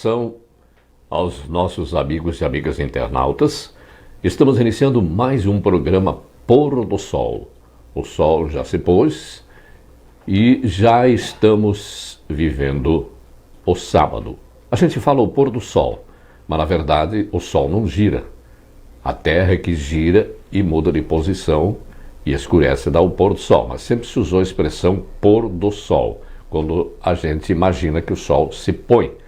saudação aos nossos amigos e amigas internautas. Estamos iniciando mais um programa Pôr do Sol. O sol já se pôs e já estamos vivendo o sábado. A gente fala o pôr do sol, mas na verdade o sol não gira. A terra é que gira e muda de posição e escurece, dá o pôr do sol. Mas sempre se usou a expressão pôr do sol, quando a gente imagina que o sol se põe.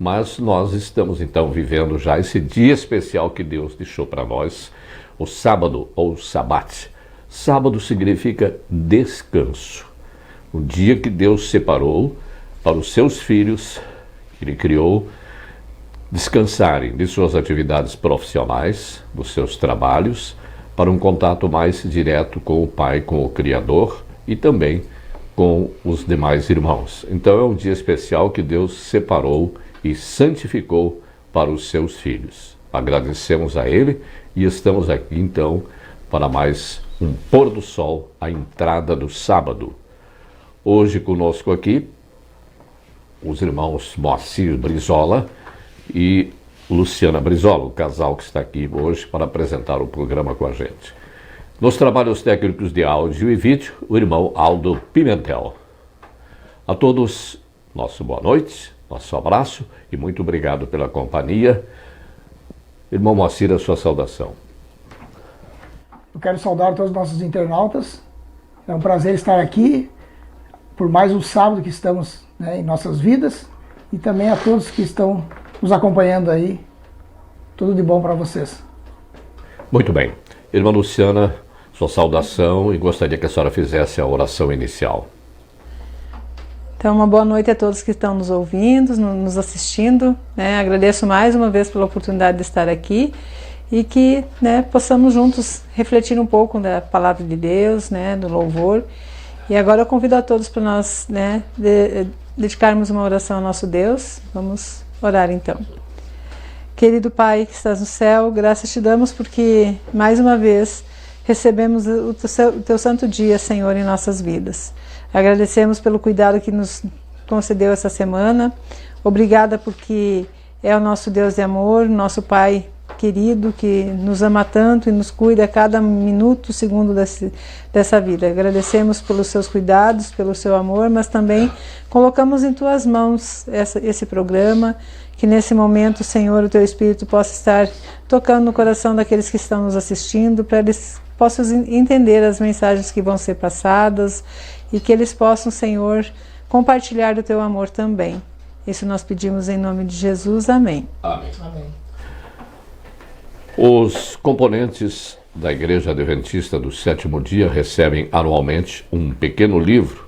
Mas nós estamos então vivendo já esse dia especial que Deus deixou para nós, o sábado ou sabat. Sábado significa descanso. O dia que Deus separou para os seus filhos, que Ele criou, descansarem de suas atividades profissionais, dos seus trabalhos, para um contato mais direto com o Pai, com o Criador e também com os demais irmãos. Então é um dia especial que Deus separou e santificou para os seus filhos. Agradecemos a Ele e estamos aqui então para mais um pôr do sol, a entrada do sábado. Hoje conosco aqui os irmãos Moacir Brizola e Luciana Brizola, o casal que está aqui hoje para apresentar o programa com a gente. Nos trabalhos técnicos de áudio e vídeo, o irmão Aldo Pimentel. A todos, nosso boa noite, nosso abraço e muito obrigado pela companhia. Irmão Moacir, a sua saudação. Eu quero saudar todos os nossos internautas. É um prazer estar aqui por mais um sábado que estamos em nossas vidas e também a todos que estão nos acompanhando aí. Tudo de bom para vocês. Muito bem. Irmã Luciana, sua saudação e gostaria que a senhora fizesse a oração inicial. Então, uma boa noite a todos que estão nos ouvindo, nos assistindo. Agradeço mais uma vez pela oportunidade de estar aqui e que possamos juntos refletir um pouco da palavra de Deus, do louvor. E agora eu convido a todos para nós dedicarmos uma oração ao nosso Deus. Vamos orar então. Querido Pai que estás no céu, graças te damos porque mais uma vez recebemos o teu santo dia, Senhor, em nossas vidas. Agradecemos pelo cuidado que nos concedeu essa semana. Obrigada porque é o nosso Deus de amor, nosso Pai querido, que nos ama tanto e nos cuida a cada minuto, segundo dessa vida. Agradecemos pelos seus cuidados, pelo seu amor, mas também colocamos em tuas mãos esse programa, que nesse momento, Senhor, o teu Espírito possa estar tocando no coração daqueles que estão nos assistindo, para eles possam entender as mensagens que vão ser passadas e que eles possam, Senhor, compartilhar do teu amor também. Isso nós pedimos em nome de Jesus. Amém. Amém. Amém. Os componentes da Igreja Adventista do Sétimo Dia recebem anualmente um pequeno livro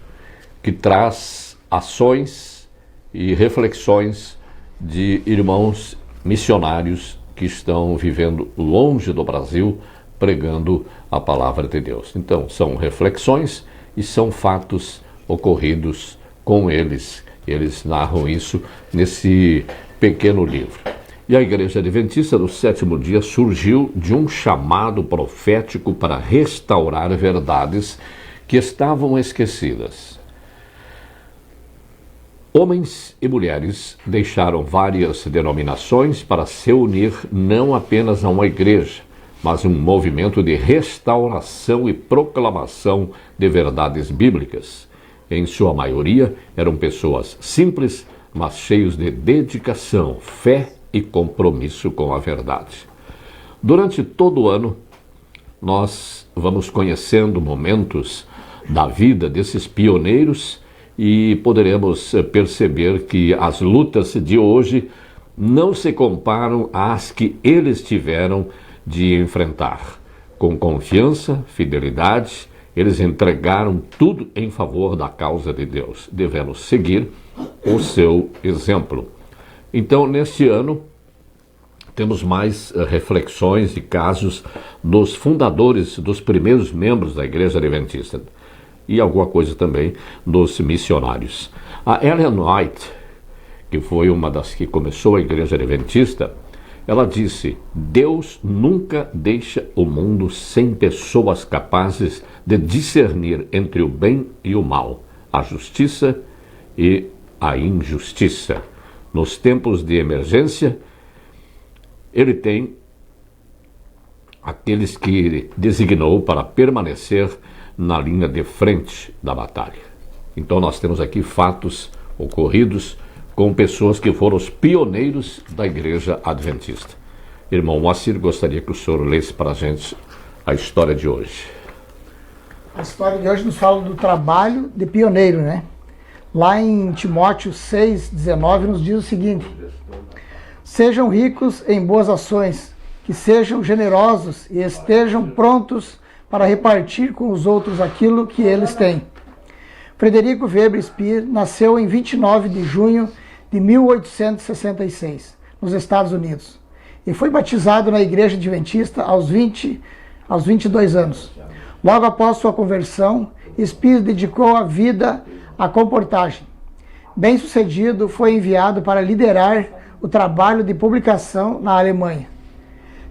que traz ações e reflexões de irmãos missionários que estão vivendo longe do Brasil, pregando a palavra de Deus. Então, são reflexões e são fatos ocorridos com eles. Eles narram isso nesse pequeno livro. E a Igreja Adventista do Sétimo Dia surgiu de um chamado profético para restaurar verdades que estavam esquecidas. Homens e mulheres deixaram várias denominações para se unir não apenas a uma igreja, mas um movimento de restauração e proclamação de verdades bíblicas. Em sua maioria, eram pessoas simples, mas cheios de dedicação, fé e compromisso com a verdade. Durante todo o ano, nós vamos conhecendo momentos da vida desses pioneiros e poderemos perceber que as lutas de hoje não se comparam às que eles tiveram de enfrentar. Com confiança, fidelidade, eles entregaram tudo em favor da causa de Deus. Devemos seguir o seu exemplo. Então, neste ano, temos mais reflexões e casos dos fundadores, dos primeiros membros da Igreja Adventista e alguma coisa também dos missionários. A Ellen White, que foi uma das que começou a Igreja Adventista, ela disse: Deus nunca deixa o mundo sem pessoas capazes de discernir entre o bem e o mal, a justiça e a injustiça. nos tempos de emergência, ele tem aqueles que ele designou para permanecer na linha de frente da batalha. Então nós temos aqui fatos ocorridos com pessoas que foram os pioneiros da Igreja Adventista. Irmão Moacir, gostaria que o senhor lesse para a gente a história de hoje. A história de hoje nos fala do trabalho de pioneiro, né? Lá em Timóteo 6,19 nos diz o seguinte: sejam ricos em boas ações, que sejam generosos e estejam prontos para repartir com os outros aquilo que eles têm. Frederico Weber Speer nasceu em 29 de junho de 1866, nos Estados Unidos, e foi batizado na Igreja Adventista aos 22 anos. Logo após sua conversão, Speer dedicou a vida à comportagem. Bem-sucedido, foi enviado para liderar o trabalho de publicação na Alemanha.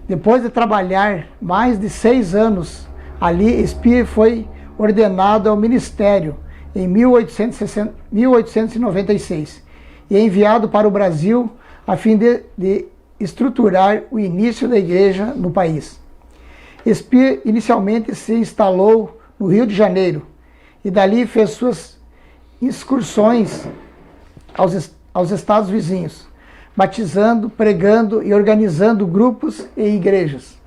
Depois de trabalhar mais de 6 anos ali, Speer foi ordenado ao ministério em 1896 e enviado para o Brasil a fim de estruturar o início da igreja no país. Speer inicialmente se instalou no Rio de Janeiro e dali fez suas excursões aos estados vizinhos, batizando, pregando e organizando grupos e igrejas.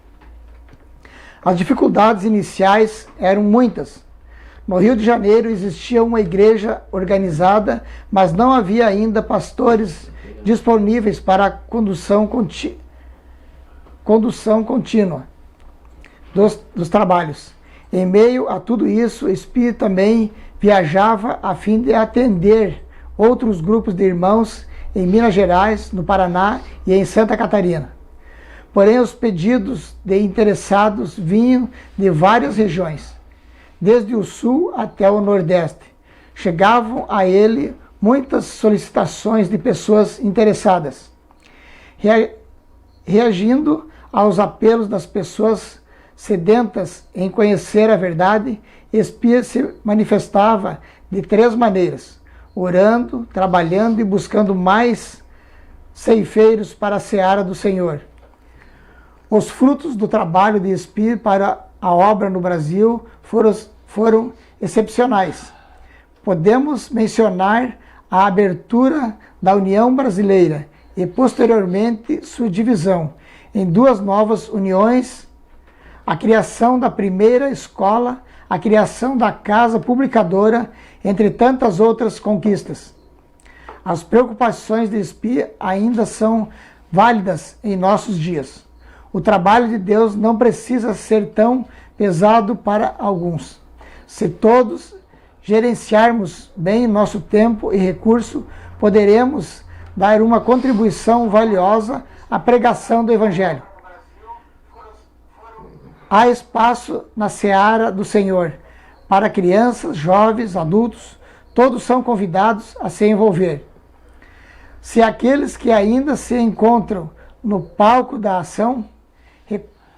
As dificuldades iniciais eram muitas. No Rio de Janeiro existia uma igreja organizada, mas não havia ainda pastores disponíveis para a condução contínua dos trabalhos. Em meio a tudo isso, Speer também viajava a fim de atender outros grupos de irmãos em Minas Gerais, no Paraná e em Santa Catarina. Porém, os pedidos de interessados vinham de várias regiões, desde o sul até o nordeste. Chegavam a ele muitas solicitações de pessoas interessadas. Reagindo aos apelos das pessoas sedentas em conhecer a verdade, Speer se manifestava de 3 maneiras: orando, trabalhando e buscando mais ceifeiros para a seara do Senhor. Os frutos do trabalho de Speer para a obra no Brasil foram excepcionais. Podemos mencionar a abertura da União Brasileira e, posteriormente, sua divisão em 2 novas uniões, a criação da primeira escola, a criação da casa publicadora, entre tantas outras conquistas. As preocupações de Speer ainda são válidas em nossos dias. O trabalho de Deus não precisa ser tão pesado para alguns. Se todos gerenciarmos bem nosso tempo e recurso, poderemos dar uma contribuição valiosa à pregação do Evangelho. Há espaço na seara do Senhor para crianças, jovens, adultos, todos são convidados a se envolver. Se aqueles que ainda se encontram no palco da ação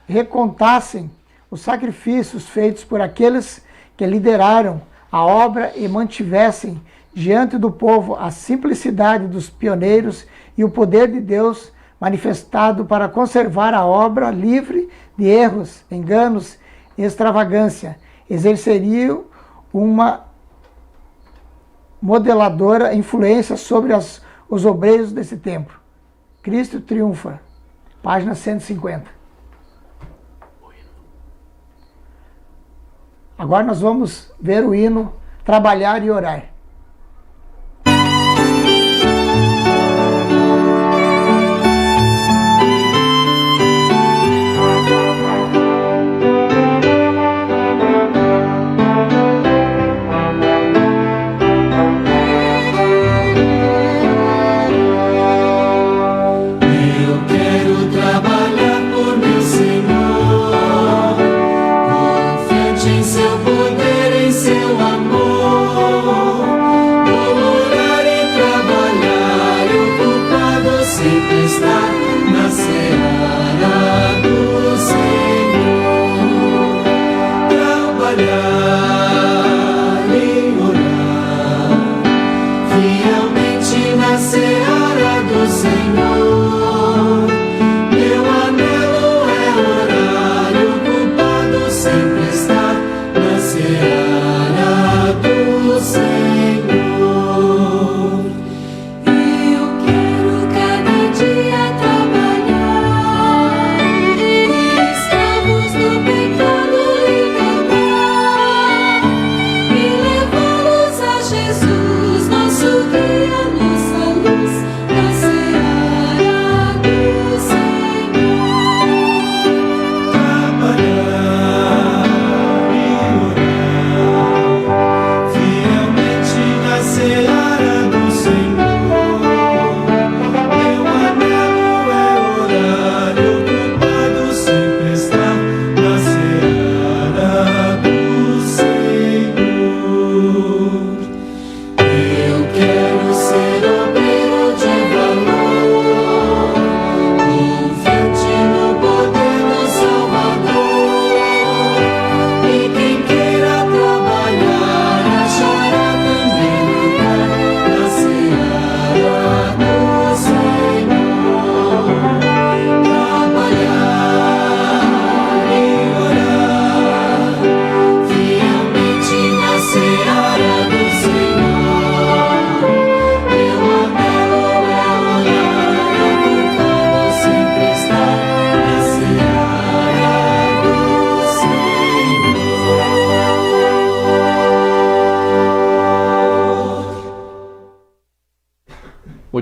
recontassem os sacrifícios feitos por aqueles que lideraram a obra e mantivessem diante do povo a simplicidade dos pioneiros e o poder de Deus manifestado para conservar a obra livre de erros, enganos e extravagância, exerceriam uma modeladora influência sobre os obreiros desse tempo. Cristo triunfa, página 150. Agora nós vamos ver o hino Trabalhar e Orar. Em seu poder, em seu amor.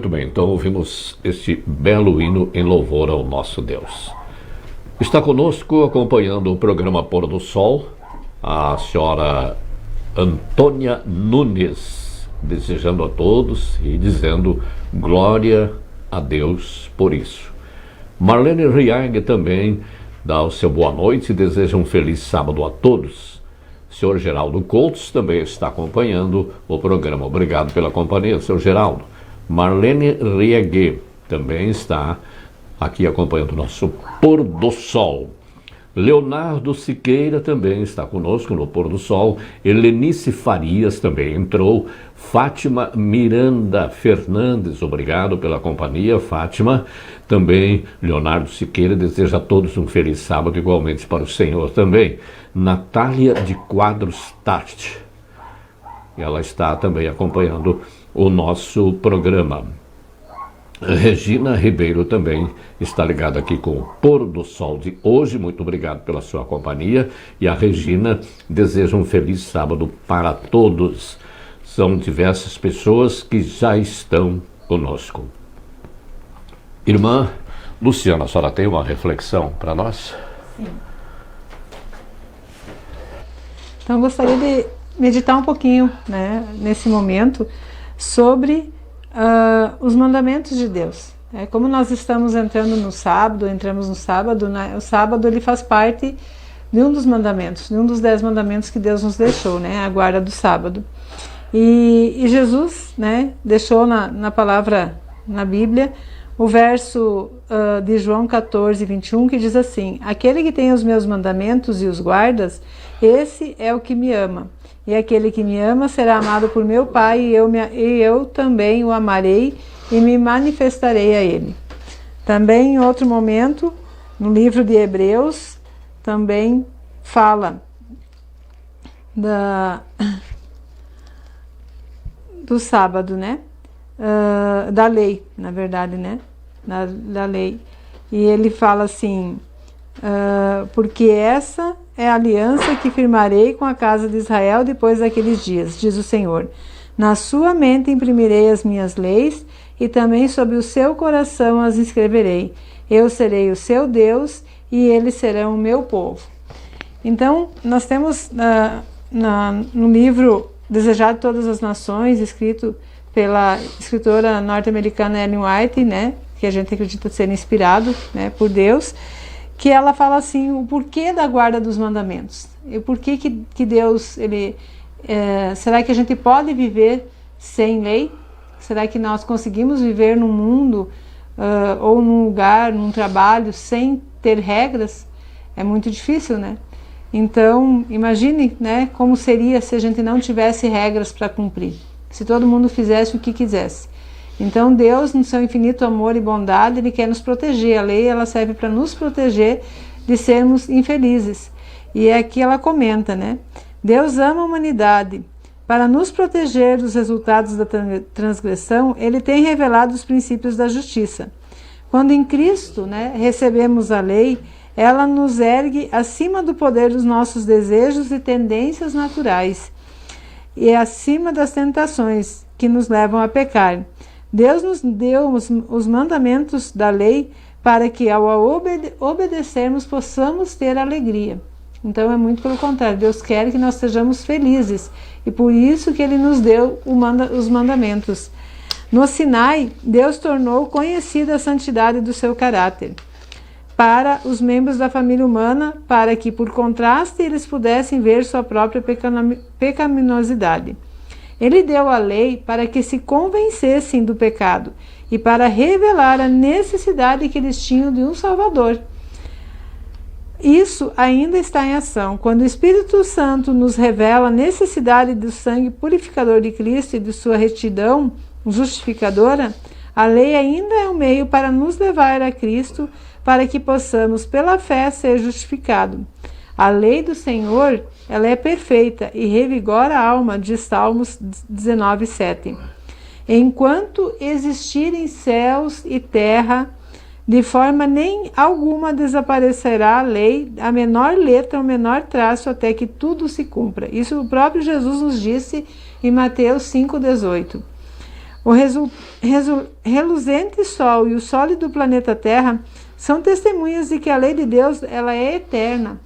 Muito bem, então ouvimos este belo hino em louvor ao nosso Deus. Está conosco, acompanhando o programa Pôr do Sol, a senhora Antônia Nunes, desejando a todos e dizendo glória a Deus por isso. Marlene Riag também dá o seu boa noite e deseja um feliz sábado a todos. O senhor Geraldo Coutos também está acompanhando o programa. Obrigado pela companhia, senhor Geraldo. Marlene Riag também está aqui acompanhando o nosso Pôr do Sol. Leonardo Siqueira também está conosco no Pôr do Sol. Helenice Farias também entrou. Fátima Miranda Fernandes, obrigado pela companhia, Fátima. Também Leonardo Siqueira deseja a todos um feliz sábado, igualmente para o senhor também. Natália de Quadros Tati, ela está também acompanhando o nosso programa. Regina Ribeiro também está ligada aqui com o Pôr do Sol de hoje. Muito obrigado pela sua companhia. E a Regina deseja um feliz sábado para todos. São diversas pessoas que já estão conosco. Irmã Luciana, a senhora tem uma reflexão para nós? Sim. Então, eu gostaria de meditar um pouquinho, né, nesse momento, sobre os mandamentos de Deus. Como nós estamos entramos no sábado, né, o sábado ele faz parte de um dos mandamentos, de um dos 10 mandamentos que Deus nos deixou, né, a guarda do sábado. E Jesus, né, deixou na palavra, na Bíblia, o verso de João 14, 21, que diz assim: aquele que tem os meus mandamentos e os guardas, esse é o que me ama. E aquele que me ama será amado por meu Pai, e eu também o amarei e me manifestarei a ele. Também em outro momento, no livro de Hebreus, também fala do sábado, né? Da lei, na verdade, né? Da lei. E ele fala assim: porque essa é a aliança que firmarei com a casa de Israel depois daqueles dias, diz o Senhor. Na sua mente imprimirei as minhas leis e também sobre o seu coração as escreverei. Eu serei o seu Deus e eles serão o meu povo. Então, nós temos no livro Desejado de Todas as Nações, escrito pela escritora norte-americana Ellen White, né, que a gente acredita ser inspirado, né, por Deus, que ela fala assim, o porquê da guarda dos mandamentos. E por que Deus, será que a gente pode viver sem lei? Será que nós conseguimos viver num mundo ou num lugar, num trabalho, sem ter regras? É muito difícil, né? Então, imagine, né, como seria se a gente não tivesse regras para cumprir, se todo mundo fizesse o que quisesse. Então Deus, no seu infinito amor e bondade, Ele quer nos proteger. A lei, ela serve para nos proteger de sermos infelizes. E aqui ela comenta, né? Deus ama a humanidade. Para nos proteger dos resultados da transgressão, Ele tem revelado os princípios da justiça. Quando em Cristo, né, recebemos a lei, ela nos ergue acima do poder dos nossos desejos e tendências naturais e acima das tentações que nos levam a pecar. Deus nos deu os mandamentos da lei para que, ao obedecermos, possamos ter alegria. Então é muito pelo contrário, Deus quer que nós sejamos felizes e por isso que Ele nos deu os mandamentos. No Sinai, Deus tornou conhecida a santidade do seu caráter para os membros da família humana, para que, por contraste, eles pudessem ver sua própria pecaminosidade. Ele deu a lei para que se convencessem do pecado e para revelar a necessidade que eles tinham de um Salvador. Isso ainda está em ação. Quando o Espírito Santo nos revela a necessidade do sangue purificador de Cristo e de sua retidão justificadora, a lei ainda é um meio para nos levar a Cristo, para que possamos, pela fé, ser justificados. A lei do Senhor, ela é perfeita e revigora a alma, diz Salmos 19:7. Enquanto existirem céus e terra, de forma nem alguma desaparecerá a lei, a menor letra, o menor traço, até que tudo se cumpra. Isso o próprio Jesus nos disse em Mateus 5:18. O reluzente sol e o sólido planeta Terra são testemunhas de que a lei de Deus ela é eterna,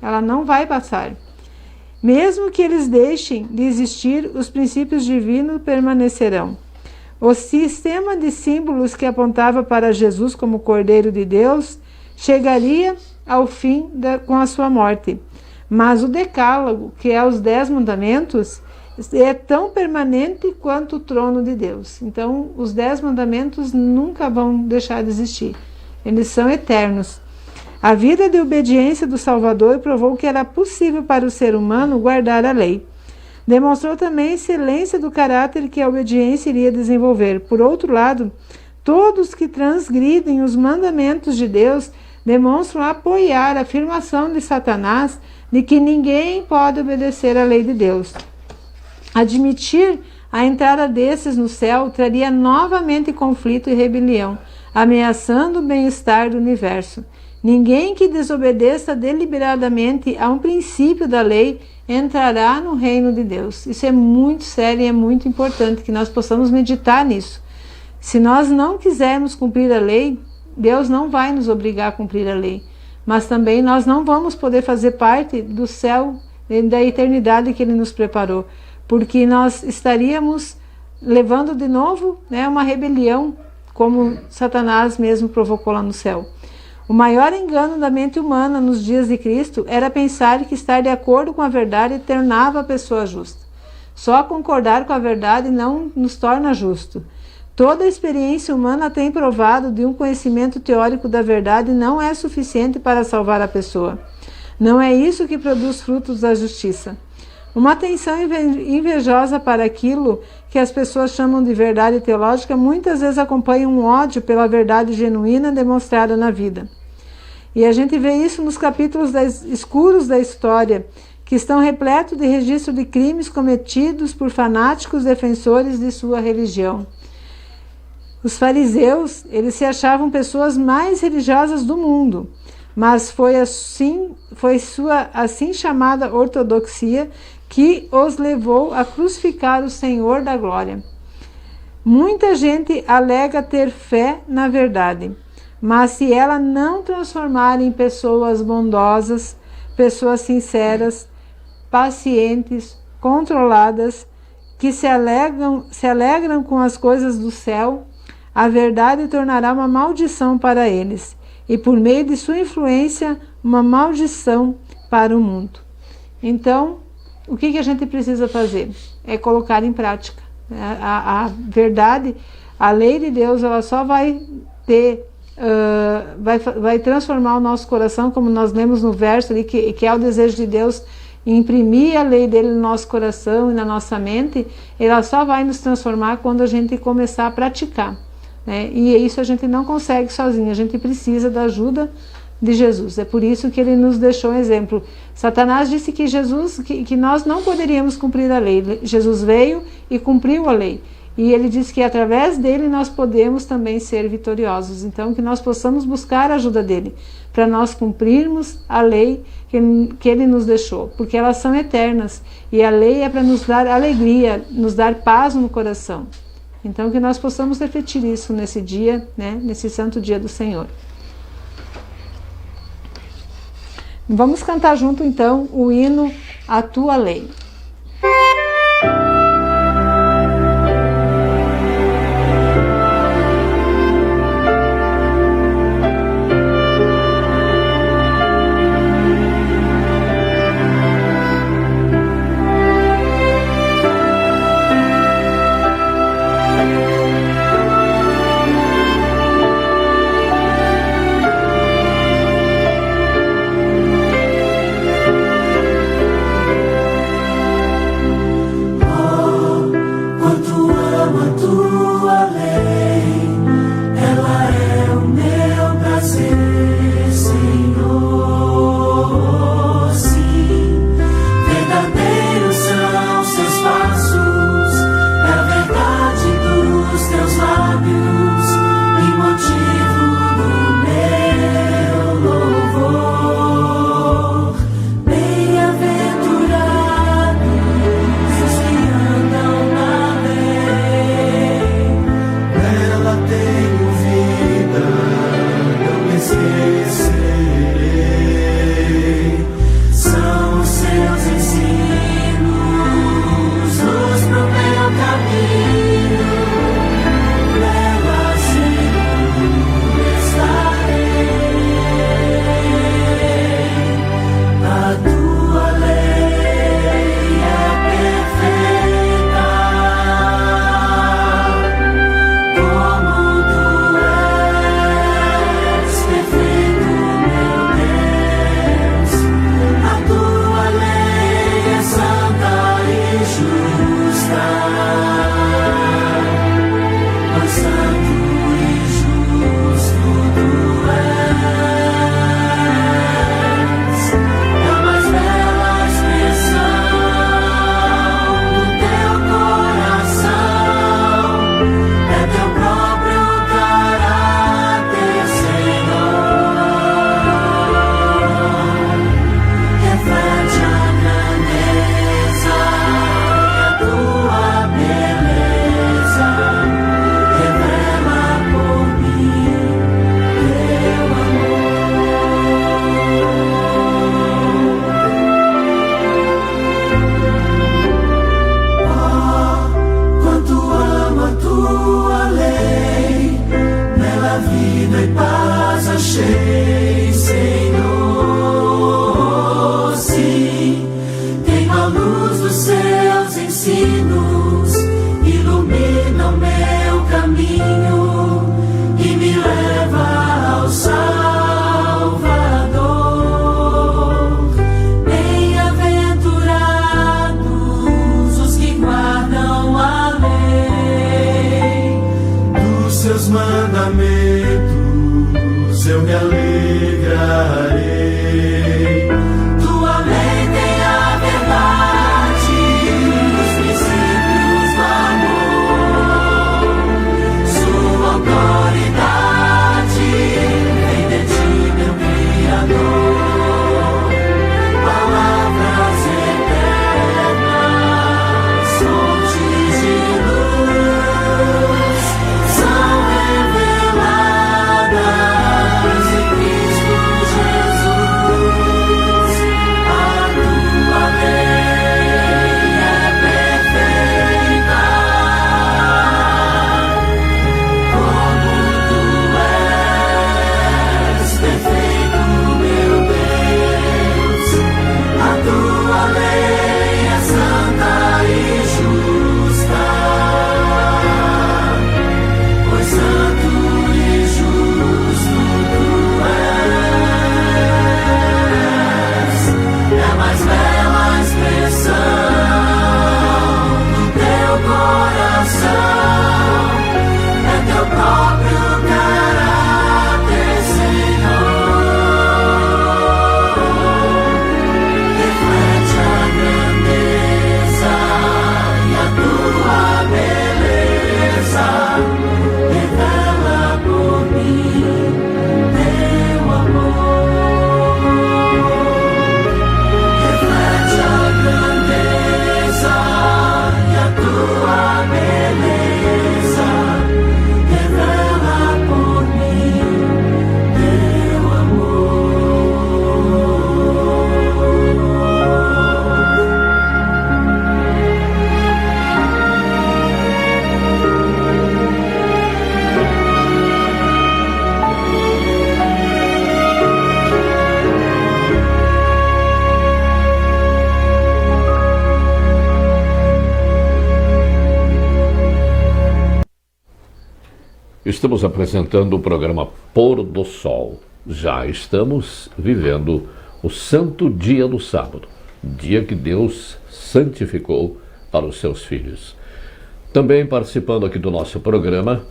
ela não vai passar. Mesmo que eles deixem de existir, os princípios divinos permanecerão. O sistema de símbolos que apontava para Jesus como Cordeiro de Deus chegaria ao fim com a sua morte. Mas o decálogo, que é os 10 mandamentos, é tão permanente quanto o trono de Deus. Então, os 10 mandamentos nunca vão deixar de existir. Eles são eternos. A vida de obediência do Salvador provou que era possível para o ser humano guardar a lei. Demonstrou também a excelência do caráter que a obediência iria desenvolver. Por outro lado, todos que transgridem os mandamentos de Deus demonstram apoiar a afirmação de Satanás de que ninguém pode obedecer à lei de Deus. Admitir a entrada desses no céu traria novamente conflito e rebelião, ameaçando o bem-estar do universo. Ninguém que desobedeça deliberadamente a um princípio da lei entrará no reino de Deus. Isso é muito sério e é muito importante que nós possamos meditar nisso. Se nós não quisermos cumprir a lei, Deus não vai nos obrigar a cumprir a lei, mas também nós não vamos poder fazer parte do céu, da eternidade que Ele nos preparou, porque nós estaríamos levando de novo, uma rebelião, como Satanás mesmo provocou lá no céu. O maior engano da mente humana nos dias de Cristo era pensar que estar de acordo com a verdade tornava a pessoa justa. Só concordar com a verdade não nos torna justo. Toda a experiência humana tem provado de um conhecimento teórico da verdade não é suficiente para salvar a pessoa. Não é isso que produz frutos da justiça. Uma atenção invejosa para aquilo que as pessoas chamam de verdade teológica muitas vezes acompanha um ódio pela verdade genuína demonstrada na vida. E a gente vê isso nos capítulos escuros da história, que estão repletos de registro de crimes cometidos por fanáticos defensores de sua religião. Os fariseus, eles se achavam pessoas mais religiosas do mundo, mas foi sua assim chamada ortodoxia que os levou a crucificar o Senhor da Glória. Muita gente alega ter fé na verdade, mas se ela não transformar em pessoas bondosas, pessoas sinceras, pacientes, controladas, que se alegram com as coisas do céu, a verdade tornará uma maldição para eles, e por meio de sua influência, uma maldição para o mundo. Então, o que a gente precisa fazer? É colocar em prática. A verdade, a lei de Deus, ela só vai vai transformar o nosso coração, como nós lemos no verso ali, que é o desejo de Deus, imprimir a lei dele no nosso coração e na nossa mente. Ela só vai nos transformar quando a gente começar a praticar. E isso a gente não consegue sozinho, a gente precisa da ajuda de Jesus. É por isso que ele nos deixou um exemplo. Satanás disse que nós não poderíamos cumprir a lei. Jesus veio e cumpriu a lei. E ele disse que através dele nós podemos também ser vitoriosos. Então que nós possamos buscar a ajuda dele, para nós cumprirmos a lei que ele nos deixou, porque elas são eternas. E a lei é para nos dar alegria, nos dar paz no coração. Então que nós possamos refletir isso nesse dia, nesse santo dia do Senhor. Vamos cantar junto então o hino A Tua Lei. Estamos apresentando o programa Pôr do Sol. Já estamos vivendo o santo dia do sábado, dia que Deus santificou para os seus filhos. Também participando aqui do nosso programa,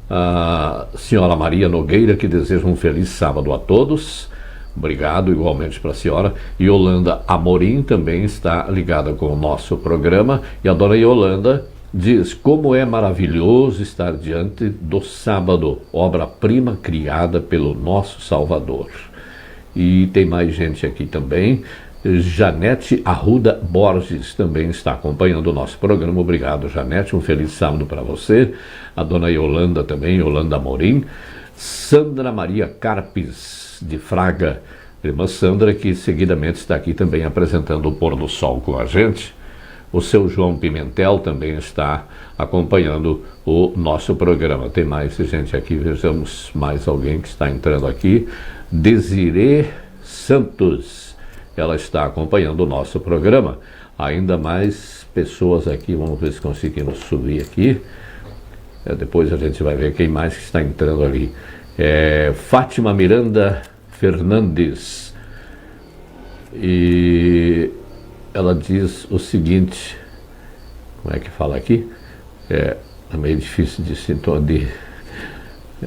a senhora Maria Nogueira, que deseja um feliz sábado a todos. Obrigado igualmente para a senhora. Yolanda Amorim também está ligada com o nosso programa. E a dona Yolanda diz: como é maravilhoso estar diante do sábado, obra-prima criada pelo nosso Salvador. E tem mais gente aqui também. Janete Arruda Borges também está acompanhando o nosso programa. Obrigado, Janete. Um feliz sábado para você. A dona Yolanda também, Yolanda Amorim. Sandra Maria Carpes de Fraga, irmã Sandra, que seguidamente está aqui também apresentando o Pôr do Sol com a gente. O seu João Pimentel também está acompanhando o nosso programa. Tem mais gente aqui, vejamos mais alguém que está entrando aqui. Desirê Santos, ela está acompanhando o nosso programa. Ainda mais pessoas aqui, vamos ver se conseguimos subir aqui. Depois a gente vai ver quem mais que está entrando ali. Fátima Miranda Fernandes, e ela diz o seguinte, como é que fala aqui? É meio difícil de se entender.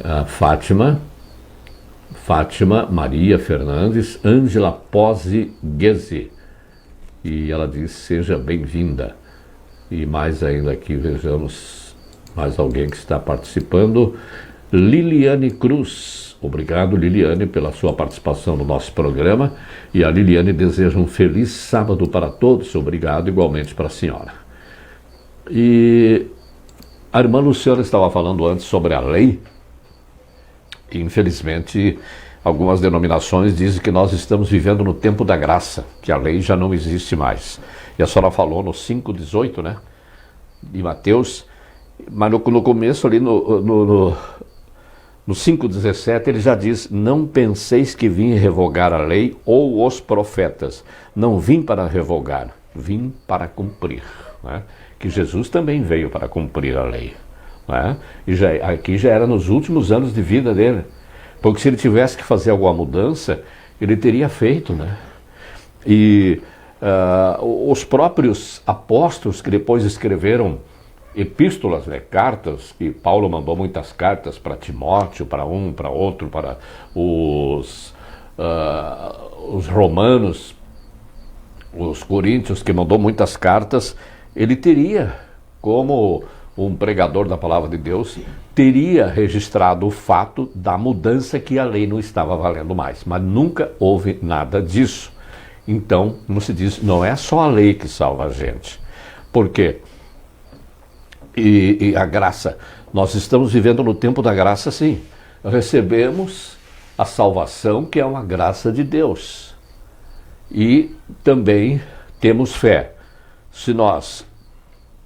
A Fátima Maria Fernandes, Ângela Pose Guese, e ela diz: seja bem-vinda. E mais ainda aqui, vejamos mais alguém que está participando. Liliane Cruz, obrigado, Liliane, pela sua participação no nosso programa. E a Liliane deseja um feliz sábado para todos. Obrigado igualmente para a senhora. E a irmã Luciana estava falando antes sobre a lei. E, infelizmente, algumas denominações dizem que nós estamos vivendo no tempo da graça, que a lei já não existe mais. E a senhora falou no 5,18, né, de Mateus, mas no começo ali no 5,17 ele já diz: não penseis que vim revogar a lei ou os profetas. Não vim para revogar, vim para cumprir, né? Que Jesus também veio para cumprir a lei, né? E aqui já era nos últimos anos de vida dele, porque se ele tivesse que fazer alguma mudança, ele teria feito, né? E os próprios apóstolos que depois escreveram epístolas, né, cartas, que Paulo mandou muitas cartas para Timóteo, para um, para outro, para os romanos, os coríntios, que mandou muitas cartas. Ele teria, como um pregador da palavra de Deus, teria registrado o fato da mudança, que a lei não estava valendo mais, mas nunca houve nada disso. Então, não se diz, não é só a lei que salva a gente. Por quê? E a graça, nós estamos vivendo no tempo da graça, sim. Recebemos a salvação, que é uma graça de Deus. E também temos fé. Se nós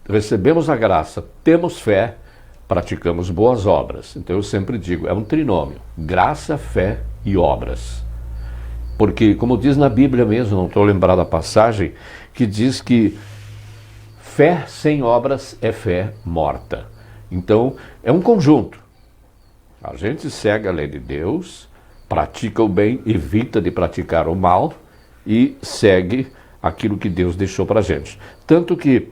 recebemos a graça, temos fé, praticamos boas obras. Então eu sempre digo, é um trinômio: graça, fé e obras. Porque, como diz na Bíblia mesmo, não estou lembrado da passagem, que diz que fé sem obras é fé morta. Então, é um conjunto. A gente segue a lei de Deus, pratica o bem, evita de praticar o mal e segue aquilo que Deus deixou para a gente. Tanto que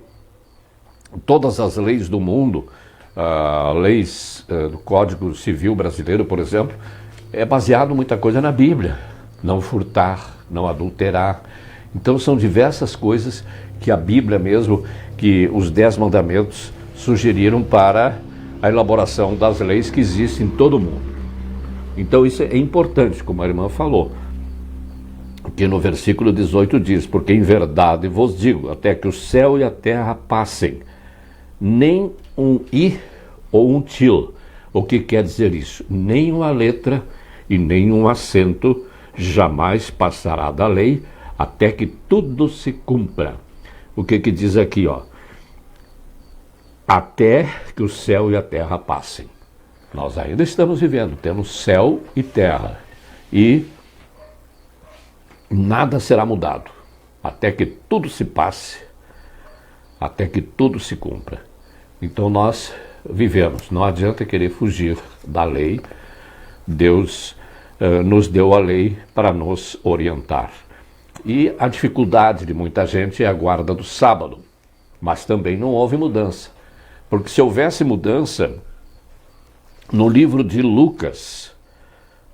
todas as leis do mundo, leis do Código Civil Brasileiro, por exemplo, é baseado muita coisa na Bíblia. Não furtar, não adulterar. Então são diversas coisas que a Bíblia mesmo, que os 10 mandamentos sugeriram para a elaboração das leis que existem em todo o mundo. Então isso é importante, como a irmã falou, que no versículo 18 diz: porque em verdade vos digo, até que o céu e a terra passem, nem um i ou um til. O que quer dizer isso? Nem uma letra e nem um acento jamais passará da lei, até que tudo se cumpra. O que diz aqui, ó? Até que o céu e a terra passem. Nós ainda estamos vivendo, temos céu e terra, e nada será mudado, até que tudo se passe, até que tudo se cumpra. Então nós vivemos. Não adianta querer fugir da lei. Deus nos deu a lei para nos orientar. E a dificuldade de muita gente é a guarda do sábado. Mas também não houve mudança. Porque se houvesse mudança, no livro de Lucas,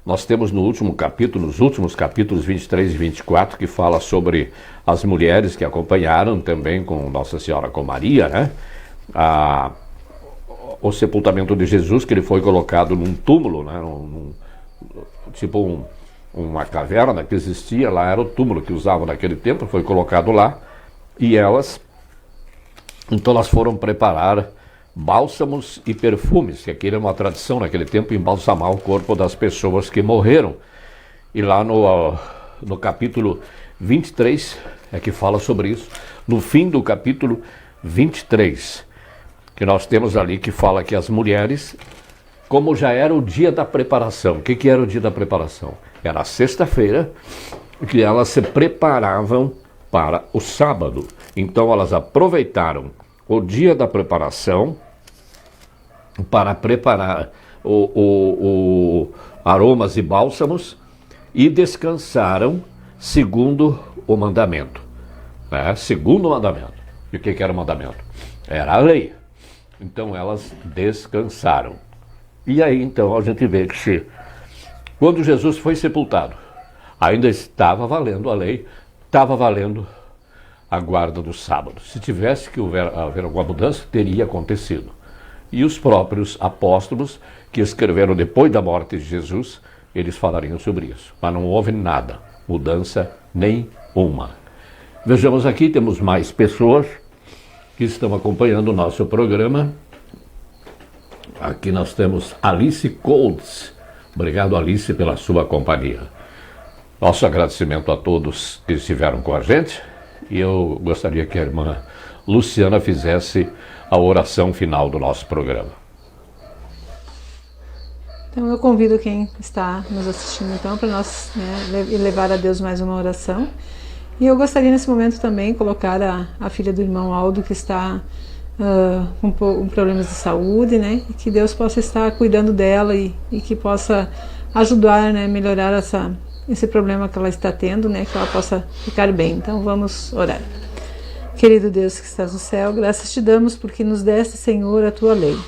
nós temos no último capítulo, nos últimos capítulos 23 e 24, que fala sobre as mulheres que acompanharam também com Nossa Senhora, com Maria, né? O sepultamento de Jesus, que ele foi colocado num túmulo, né? Uma caverna que existia lá, era o túmulo que usavam naquele tempo, foi colocado lá, e então elas foram preparar bálsamos e perfumes, que aquilo é uma tradição naquele tempo, embalsamar o corpo das pessoas que morreram. E lá no capítulo 23 é que fala sobre isso, no fim do capítulo 23, que nós temos ali que fala que as mulheres, como já era o dia da preparação. O que era o dia da preparação? Era a sexta-feira que elas se preparavam para o sábado. Então elas aproveitaram o dia da preparação para preparar aromas e bálsamos e descansaram segundo o mandamento. Né? Segundo o mandamento. E o que era o mandamento? Era a lei. Então elas descansaram. E aí então a gente vê que quando Jesus foi sepultado, ainda estava valendo a lei, estava valendo a guarda do sábado. Se tivesse que haver alguma mudança, teria acontecido. E os próprios apóstolos que escreveram depois da morte de Jesus, eles falariam sobre isso. Mas não houve nada, mudança nenhuma. Vejamos aqui, temos mais pessoas que estão acompanhando o nosso programa. Aqui nós temos Alice Colds. Obrigado, Alice, pela sua companhia. Nosso agradecimento a todos que estiveram com a gente. E eu gostaria que a irmã Luciana fizesse a oração final do nosso programa. Então eu convido quem está nos assistindo então para nós levar a Deus mais uma oração. E eu gostaria nesse momento também colocar a filha do irmão Aldo, que está com problemas de saúde, né? E que Deus possa estar cuidando dela e que possa ajudar, né, melhorar esse problema que ela está tendo, né? Que ela possa ficar bem. Então vamos orar. Querido Deus que estás no céu, graças te damos porque nos deste, Senhor, a tua lei.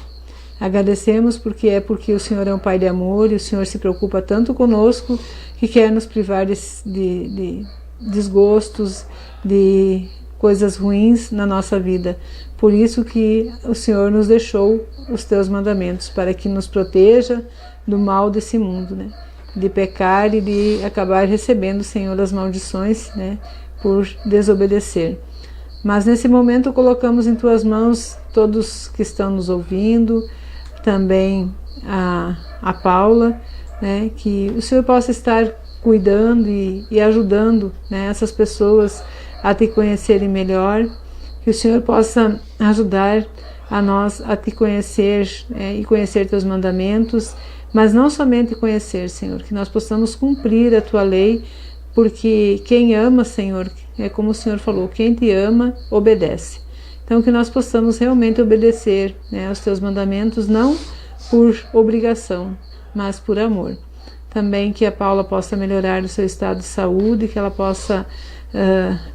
Agradecemos porque o Senhor é um Pai de amor e o Senhor se preocupa tanto conosco que quer nos privar de desgostos, de coisas ruins na nossa vida. Por isso que o Senhor nos deixou os teus mandamentos, para que nos proteja do mal desse mundo, né? De pecar e de acabar recebendo, Senhor, as maldições, né? Por desobedecer. Mas nesse momento colocamos em tuas mãos todos que estão nos ouvindo, também a Paula, né? Que o Senhor possa estar cuidando e ajudando, né, essas pessoas a te conhecerem melhor, que o Senhor possa ajudar a nós a te conhecer e conhecer teus mandamentos, mas não somente conhecer, Senhor, que nós possamos cumprir a tua lei, porque quem ama, Senhor, é como o Senhor falou, quem te ama, obedece. Então que nós possamos realmente obedecer, né, aos teus mandamentos, não por obrigação, mas por amor. Também que a Paula possa melhorar o seu estado de saúde, que ela possa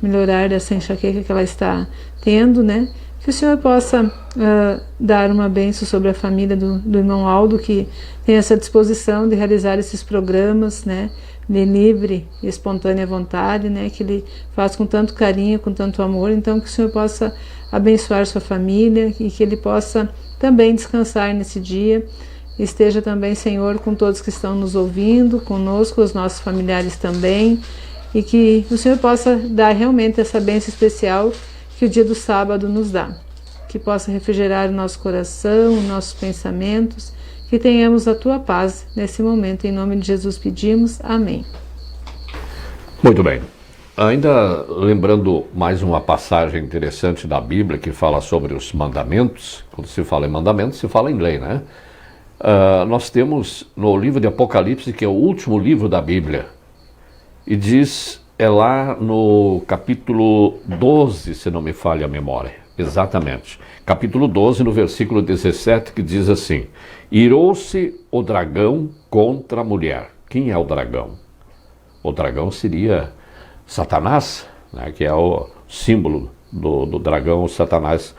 melhorar dessa enxaqueca que ela está tendo, né? Que o Senhor possa dar uma bênção sobre a família do irmão Aldo, que tem essa disposição de realizar esses programas, né? De livre e espontânea vontade, né? Que ele faz com tanto carinho, com tanto amor. Então que o Senhor possa abençoar sua família e que ele possa também descansar nesse dia. Esteja também, Senhor, com todos que estão nos ouvindo, conosco, os nossos familiares também, e que o Senhor possa dar realmente essa bênção especial que o dia do sábado nos dá. Que possa refrigerar o nosso coração, os nossos pensamentos, que tenhamos a tua paz nesse momento. Em nome de Jesus pedimos. Amém. Muito bem. Ainda lembrando mais uma passagem interessante da Bíblia que fala sobre os mandamentos. Quando se fala em mandamentos, se fala em lei, né? Nós temos no livro de Apocalipse, que é o último livro da Bíblia, e diz, é lá no capítulo 12, se não me falha a memória, Exatamente. Capítulo 12, no versículo 17, que diz assim: irou-se o dragão contra a mulher. Quem é o dragão? O dragão seria Satanás, né, que é o símbolo do dragão, o Satanás.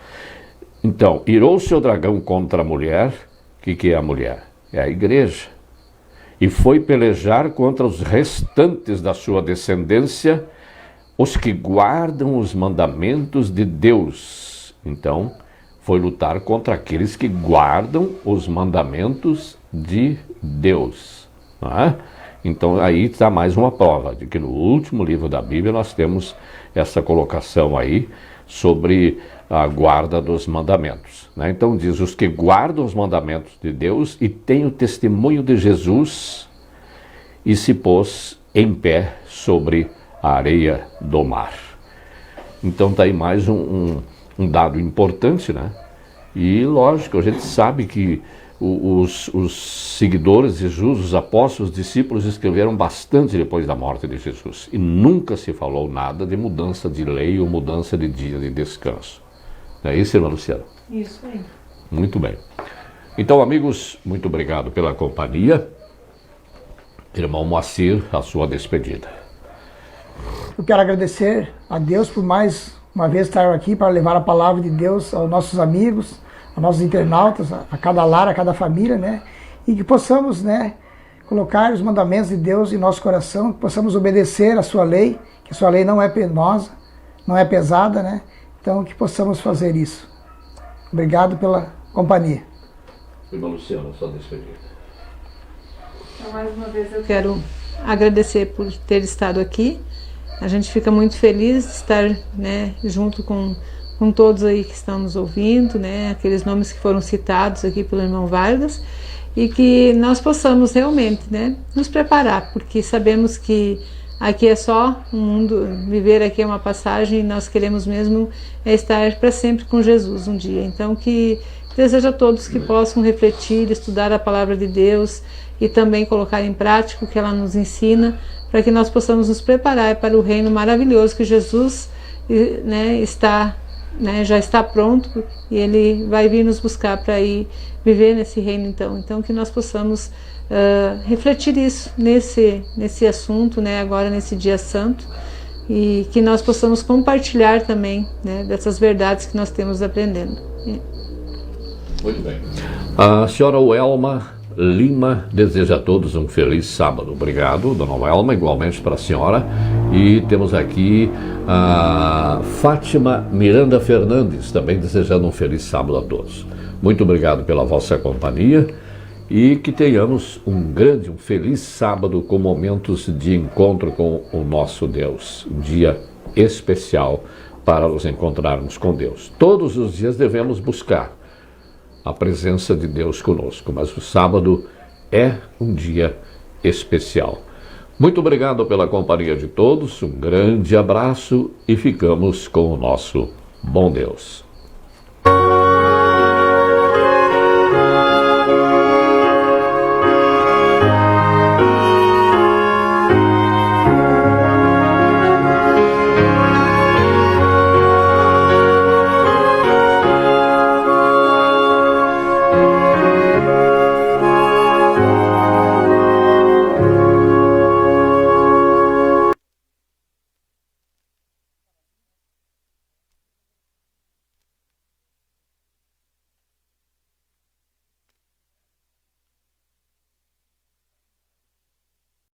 Então, irou-se o dragão contra a mulher. O que é a mulher? É a igreja. E foi pelejar contra os restantes da sua descendência, os que guardam os mandamentos de Deus. Então, foi lutar contra aqueles que guardam os mandamentos de Deus. Não é? Então, aí está mais uma prova de que no último livro da Bíblia nós temos essa colocação aí sobre a guarda dos mandamentos. Né? Então diz, os que guardam os mandamentos de Deus e têm o testemunho de Jesus, e se pôs em pé sobre a areia do mar. Então está aí mais um dado importante, né? E lógico, a gente sabe que os seguidores de Jesus, os apóstolos, os discípulos, escreveram bastante depois da morte de Jesus. E nunca se falou nada de mudança de lei ou mudança de dia de descanso. Não é isso, irmã Luciana? Isso aí. Muito bem. Então, amigos, muito obrigado pela companhia. Irmão Moacir, a sua despedida. Eu quero agradecer a Deus por mais uma vez estar aqui para levar a palavra de Deus aos nossos amigos, aos nossos internautas, a cada lar, a cada família, né? E que possamos, né, colocar os mandamentos de Deus em nosso coração, que possamos obedecer a sua lei, que a sua lei não é penosa, não é pesada, né? Então, que possamos fazer isso. Obrigado pela companhia. Irmã Luciana, sua despedida. Então, mais uma vez eu quero agradecer por ter estado aqui. A gente fica muito feliz de estar, né, junto com todos aí que estão nos ouvindo, né, aqueles nomes que foram citados aqui pelo irmão Vargas, e que nós possamos realmente, né, nos preparar, porque sabemos que aqui é só um mundo, viver aqui é uma passagem, e nós queremos mesmo estar para sempre com Jesus um dia. Então, que desejo a todos que possam refletir, estudar a palavra de Deus e também colocar em prática o que ela nos ensina, para que nós possamos nos preparar para o reino maravilhoso que Jesus, né, já está pronto, e Ele vai vir nos buscar para ir viver nesse reino. Então que nós possamos refletir isso nesse assunto, né, agora nesse dia santo, e que nós possamos compartilhar também, né, dessas verdades que nós temos aprendendo. Muito bem. A senhora Welma Lima deseja a todos um feliz sábado. Obrigado, dona Welma, igualmente para a senhora. E temos aqui a Fátima Miranda Fernandes, também desejando um feliz sábado a todos. Muito obrigado pela vossa companhia e que tenhamos um feliz sábado com momentos de encontro com o nosso Deus. Um dia especial para nos encontrarmos com Deus. Todos os dias devemos buscar a presença de Deus conosco, mas o sábado é um dia especial. Muito obrigado pela companhia de todos, um grande abraço e ficamos com o nosso bom Deus.